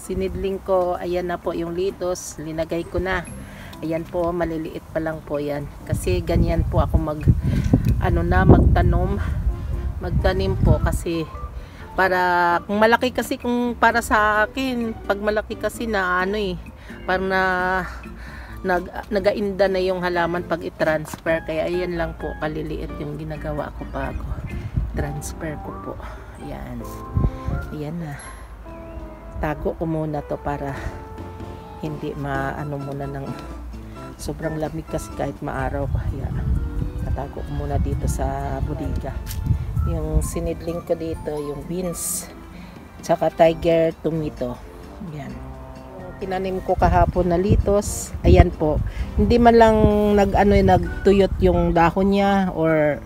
sinidling ko, ayan na po yung litos, linagay ko na. Ayan po, maliliit pa lang po yan. Kasi ganyan po ako magtanim po kasi para kung malaki kasi, kung para sa akin, pag malaki kasi na parang nagainda na yung halaman pag i-transfer. Kaya ayan lang po, kaliliit yung ginagawa ko pag transfer ko po. Ayan. Ayan na. Tago ko muna to para hindi muna ng sobrang lamig kasi kahit maaraw. Kaya natago ko muna dito sa bodega. Yung sinidling ko dito, yung beans, tsaka tiger tomato. Ayan. Tinanim ko kahapon na litos. Ayan po. Hindi man lang nagtuyot yung dahon niya or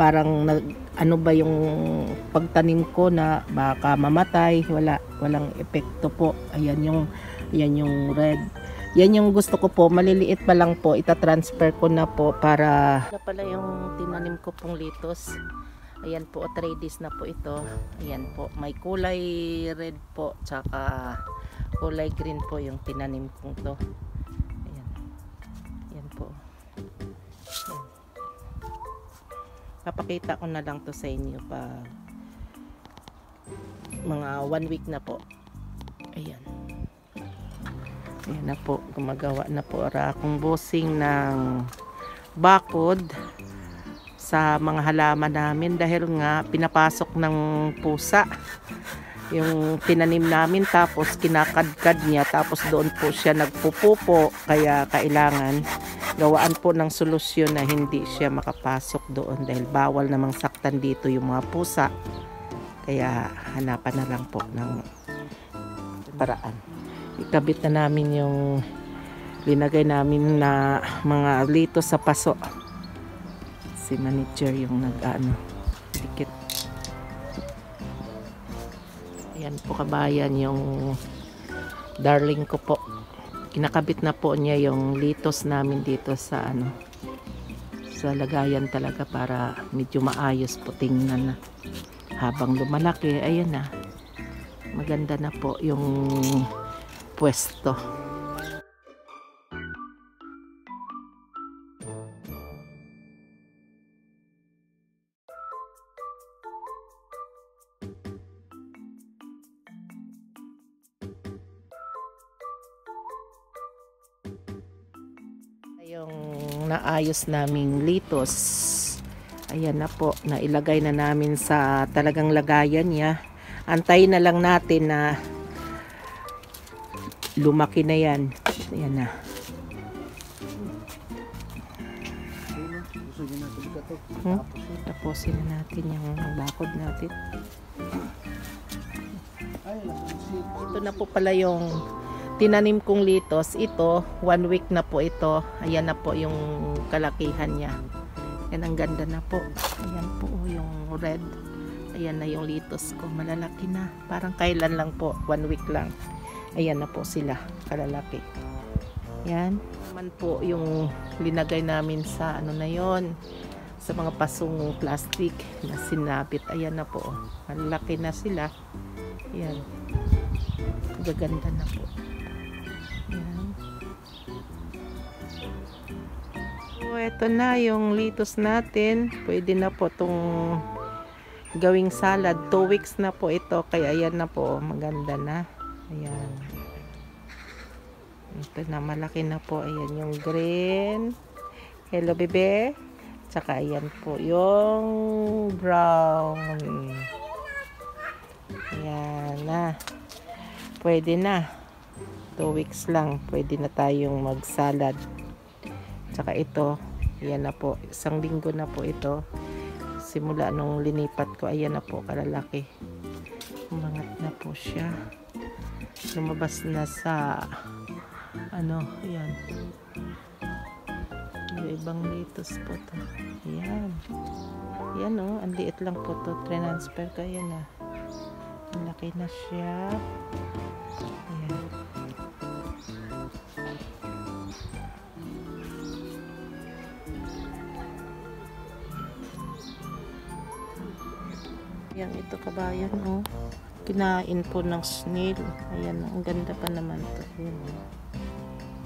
parang yung pagtanim ko na baka mamatay, walang epekto po. Ayan yung red. Yan yung gusto ko po, maliliit pa lang po, ita-transfer ko na po para pala yung tinanim ko pong litos. Ayan po, 3 days na po ito. Ayan po, may kulay red po, tsaka kulay green po yung tinanim kong to. Ayan. Ayan po. Ayan. Papakita ko na lang to sa inyo pag mga 1 week na po. Ayan. Ayan na po, gumagawa na po akong bossing ng bakod sa mga halaman namin dahil nga pinapasok ng pusa yung tinanim namin, tapos kinakadkad niya, tapos doon po siya nagpupupo. Kaya kailangan gawaan po ng solusyon na hindi siya makapasok doon dahil bawal namang saktan dito yung mga pusa. Kaya hanapan na lang po ng paraan. Ikabit na namin yung linagay namin na mga litos sa paso. Si manager yung dikit. Ayan po kabayan yung darling ko po. Kinakabit na po niya yung litos namin dito sa sa lagayan talaga para medyo maayos po tingnan na. Habang lumalaki, ayan na. Maganda na po yung pwesto. Yung naayos naming litos, ayan na po, nailagay na namin sa talagang lagayan niya. Antayin na lang natin na lumaki na yan. Ayan na. Tapusin na natin yung bakod natin. Ito na po pala yung tinanim kong litos. Ito, 1 week na po ito. Ayan na po yung kalakihan niya. Yan, ang ganda na po. Ayan po yung red. Ayan na yung litos ko. Malalaki na. Parang kailan lang po. 1 week lang. Ayan na po sila. Kalalaki. Yan. Naman po yung linagay namin sa na yon, sa mga pasong plastic na sinabit. Ayan na po. Malalaki na sila. Ayan. Gaganda na po. Ayan. So, ito na yung litos natin. Pwede na po itong gawing salad. 2 weeks na po ito. Kaya ayan na po. Maganda na. Ayan. Ito na, malaki na po. Ayan yung green. Hello, bebe. Tsaka ayan po yung brown. Ayan na. Pwede na. 2 weeks lang. Pwede na tayong mag-salad. Tsaka ito. Ayan na po. 1 linggo na po ito. Simula nung linipat ko. Ayan na po. Kalalaki. Umangat na po siya. Lumabas na sa ayan. Yung ibang litos po to. Ayan. Ayan o. Ang liit lang po to. Transfer ko. Ayan na. Malaki na siya. Ayan. Ayan, ito kabayan o. Kinain po ng snail. Ayan, ang ganda pa naman to. Ayan,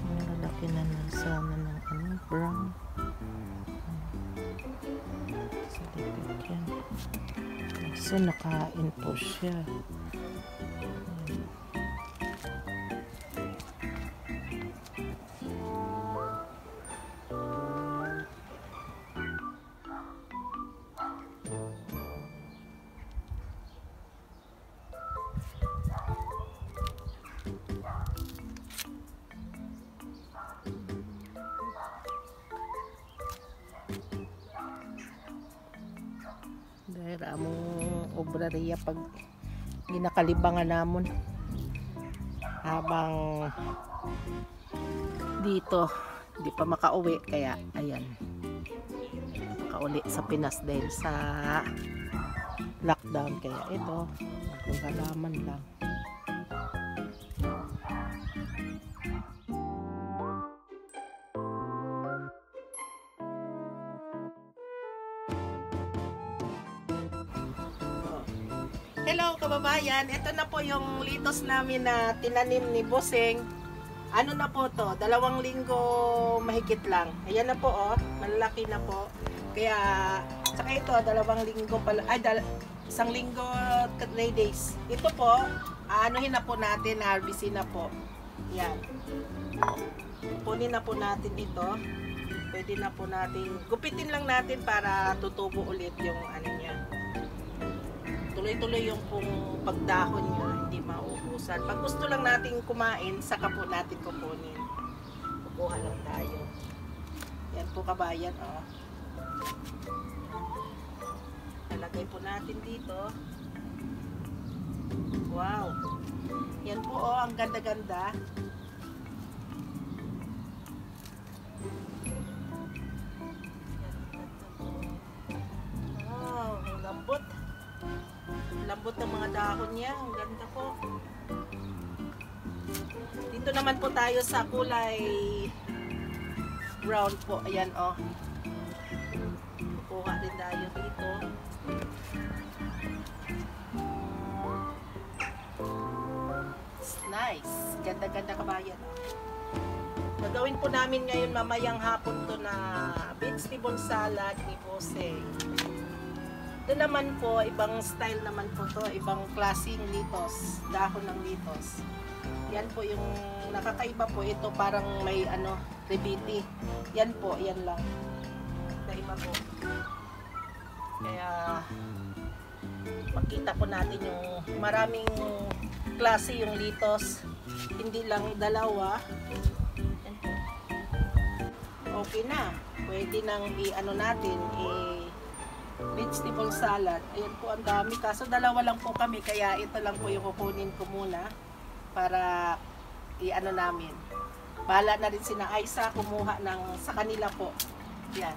malalaki na sana ng ano, brown. Sa likod yan. So, nakain po siya. Dahil among obrariya pag ginakalibangan namon habang dito di pa makauwi, kaya ayan, makauli sa Pinas dahil sa lockdown, kaya ito magkalaman lang. Hello kababayan, ito na po yung litos namin na tinanim ni Bossing. Ano na po to, 2 linggo mahigit lang. Ayan na po, oh, malaki na po. Kaya, saka ito, 2 linggo pala, ay, 1 linggo, 3 days. Ito po, anuhin na po natin, harvestin na po. Yan. Punin na po natin ito. Pwede na po natin, gupitin lang natin para tutubo ulit yung ano niya. Tuloy-tuloy yung pong pagdahon nyo, hindi mauubusan. Pag gusto lang natin kumain, saka po natin kukunin. Kukuha lang tayo. Yan po kabayan, oh. Nalagay po natin dito. Wow! Yan po, oh, ang ganda-ganda. Wow, ang lambot. Lambot ng mga dahon niya, ang ganda po. Dito naman po tayo sa kulay brown po, ayan, oh. Kukuha din tayo dito. It's nice, ganda-ganda kabayan, oh. Gagawin po namin ngayon mamayang hapon to na vegetable salad ni Bossing. Ito naman po, ibang style naman po to, ibang klaseng litos, dahon ng litos. Yan po yung nakakaiba po, ito parang may ano, ribiti. Yan po, yan lang. Nakaiba po. Kaya, makita po natin yung maraming klase yung litos, hindi lang 2. Yan po. Okay na, pwede nang i-ano natin, vegetable salad. Ayan po, ang dami. Kaso 2 lang po kami, kaya ito lang po yung kukunin ko muna para i-ano namin. Bahala na rin sina Aisa kumuha ng sa kanila po. Yan.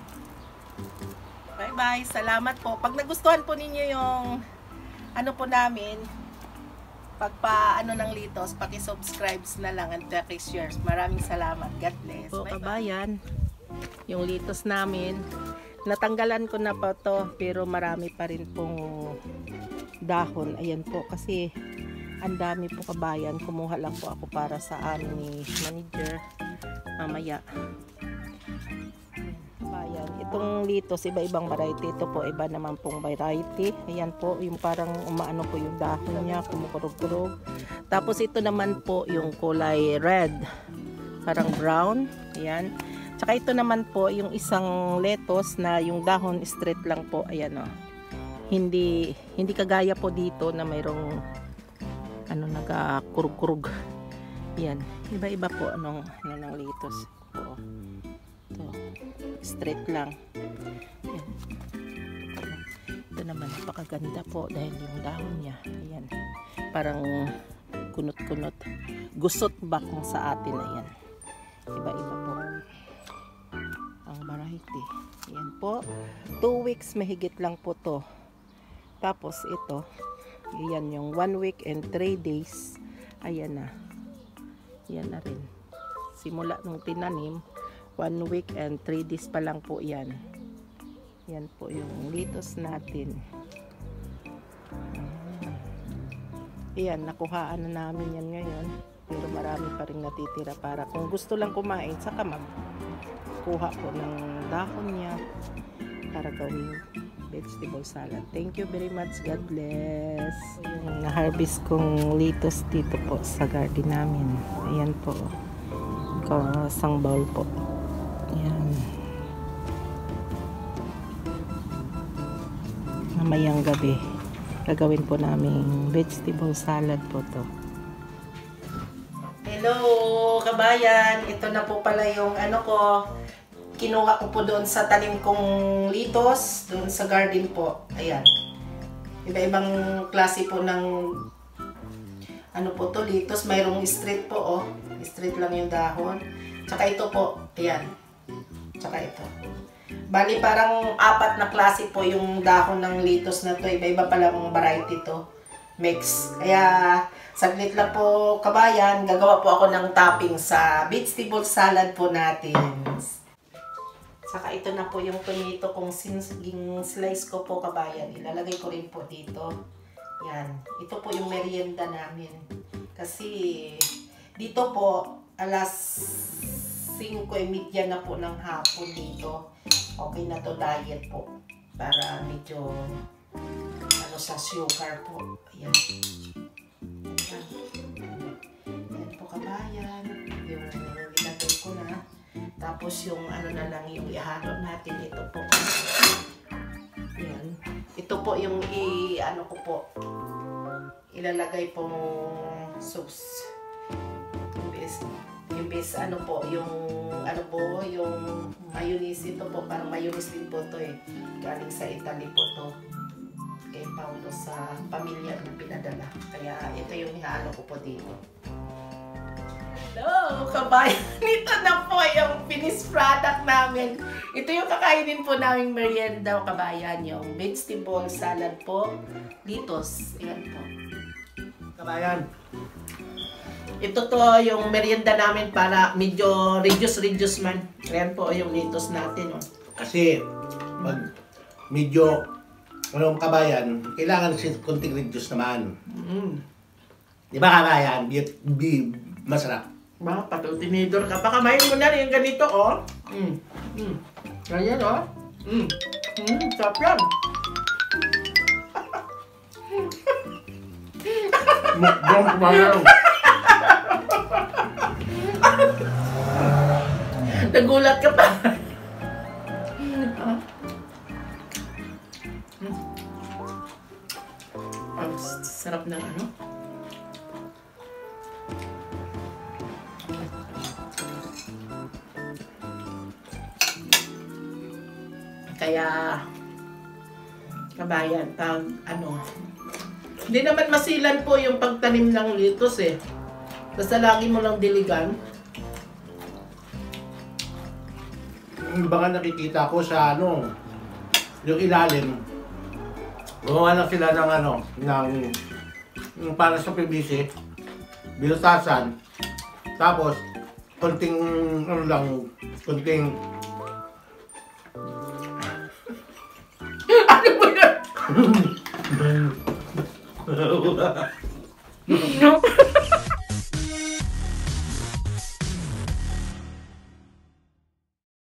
Bye bye. Salamat po. Pag nagustuhan po ninyo yung ano po namin, pagpa ano ng litos, paki-subscribe na lang and paki-share. Maraming salamat. God bless. Po kabayan, yung litos namin, natanggalan ko na pa to, pero marami pa rin pong dahon. Ayan po, kasi ang dami po kabayan. Kumuha lang po ako para sa amin ni manager mamaya. Kabayan, itong litos, iba-ibang variety. Ito po, iba naman pong variety. Ayan po, yung parang umaano po yung dahon niya, kumukurog-kurog. Tapos ito naman po yung kulay red, parang brown. Ayan. Tsaka ito naman po yung isang lettuce na yung dahon straight lang po, ayan, oh. Hindi kagaya po dito na mayroong ano, nagakurug-kurug. Yan, iba-iba po ng lettuce po. Ito, straight lang. Yan. Ito naman napakaganda po dahil yung dahon niya, ayan, parang kunot-kunot. Gusot ba kung sa atin, ayan. Iba-iba po ang variety. Yan po, 2 weeks mahigit lang po to. Tapos ito, yan yung 1 week and 3 days. Ayan na. Yan na rin. Simula nung tinanim, 1 week and 3 days pa lang po yan. Yan po yung litos natin. Ayan, nakuhaan na namin yan ngayon. Pero marami pa rin natitira para kung gusto lang kumain, saka magkuha po ng dahon niya para gawing vegetable salad. Thank you very much. God bless. Yung na-harvest kong lettuce dito po sa garden namin. Ayan po. Isang bowl po. Ayan. Mamayang gabi gagawin po namin vegetable salad po to. Hello kabayan, ito na po pala yung ano ko, kinuha ko po doon sa tanim kong litos doon sa garden po. Ayan, iba-ibang klase po ng ano po to, litos. Mayroong straight po, oh, straight lang yung dahon, tsaka ito po, ayan, tsaka ito. Bali, parang 4 na klase po yung dahon ng litos na to. Iba-iba palang variety to. Mix. Kaya, saglit lang po kabayan, gagawa po ako ng topping sa vegetable salad po natin. Saka ito na po yung tomato kung slice ko po kabayan. Ilalagay ko rin po dito. Yan. Ito po yung merienda namin. Kasi, dito po, alas 5:30 na po ng hapon dito. Okay na to, diet po. Para medyo ano sa sugar po. Ayan. Ayan po kabayan. Yung ilagay ko na. Tapos yung ano na lang yung ihalo natin. Ito po. Ayan. Ito po yung ano ko po. Ilalagay pong sauce. Yung base ano po, yung ano po, yung mayonnaise ito po, parang mayonnaise din po to eh. Galing sa Italy po to. Kay Paolo sa pamilya na pinadala. Kaya ito yung ihalo ko po dito. Hello, kabayan! Ito na po yung finished product namin. Ito yung kakainin po naming merienda, kabayan. Yung vegetable salad po. Litos. Ayan po. Kabayan. Ito to yung merienda namin para medyo reduce man. Ayan po yung litos natin. Oh. Kasi pag medyo anong kabayan, kailangan konting reduce naman. Di ba kabayan? Masarap. Ba, patutinidor ka. Baka main mo na rin yung ganito, oh. Ganyan, oh. Sarap yan. Mukbang kabayan. Nagulat ka pa. Ang sarap ng ano. Kaya kabayan, ano, hindi naman masilan po yung pagtanim ng litos eh. Basta lagi mo lang diligan. Baka nakikita ko sa ano, yung ilalim. Gumawa lang sila ng ano, ng para sa PVC, binutasan. Tapos, konting, ano lang, konting... Ano ba yan?